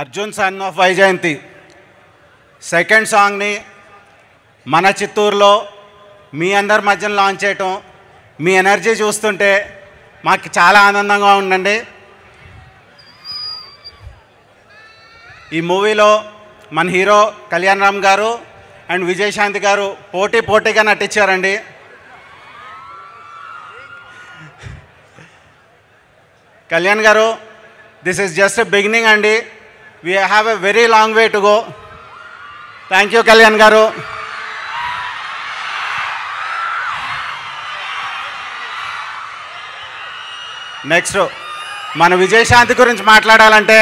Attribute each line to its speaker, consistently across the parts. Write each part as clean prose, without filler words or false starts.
Speaker 1: Arjun son of Vyjayanthi second సాంగ్ని మన చిత్తూరులో మీ అందరి మధ్యన లాంచ్ చేయటం, మీ ఎనర్జీ చూస్తుంటే మాకు చాలా ఆనందంగా ఉందండి. ఈ మూవీలో మన హీరో కళ్యాణ్ రామ్ గారు అండ్ విజయశాంతి గారు పోటీగా నటించారండి. కళ్యాణ్ గారు, this is just a beginning అండి. We have a very long way to go. Thank you Kalyan గారు. నెక్స్ట్ మన విజయశాంతి గురించి మాట్లాడాలంటే,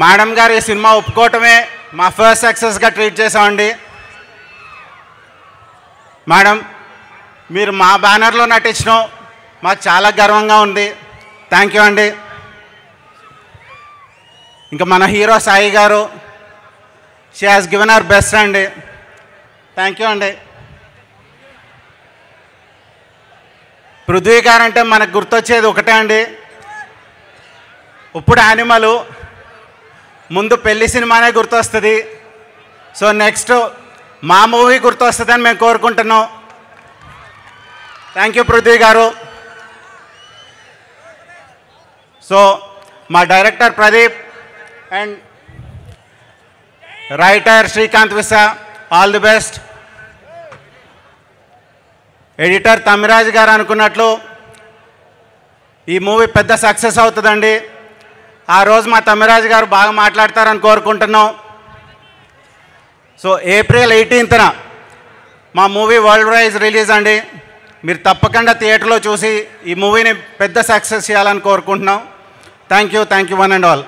Speaker 1: మేడం గారు ఈ సినిమా ఒప్పుకోవటమే మా ఫస్ట్ సక్సెస్గా ట్రీట్ చేసామండి. మేడం, మీరు మా బ్యానర్లో నటించడం మాకు చాలా గర్వంగా ఉంది. థ్యాంక్ యూ అండి. ఇంకా మన హీరో సాయి గారు, she has given our best అండి. థ్యాంక్ యూ అండి. పృథ్వీ గారు అంటే మనకు గుర్తొచ్చేది ఒకటే అండి, ఇప్పుడు యానిమల్, ముందు పెళ్లి సినిమానే గుర్తొస్తుంది. సో నెక్స్ట్ మా మూవీ గుర్తొస్తుందని మేము కోరుకుంటున్నాం. థ్యాంక్ యూ పృథ్వీ గారు. సో మా director Pradeep and writer Srikanth visa, all the best. Editor Tamiraj గారు అనుకున్నట్లు ఈ మూవీ పెద్ద సక్సెస్ అవుతుందండి. ఆ రోజు మా తమిరాజ్ గారు బాగా మాట్లాడతారని కోరుకుంటున్నాం. సో ఏప్రిల్ 18న మా మూవీ వరల్డ్ వైజ్ రిలీజ్ అండి. మీరు తప్పకుండా థియేటర్లో చూసి ఈ మూవీని పెద్ద సక్సెస్ చేయాలని కోరుకుంటున్నాం. Thank you one and all.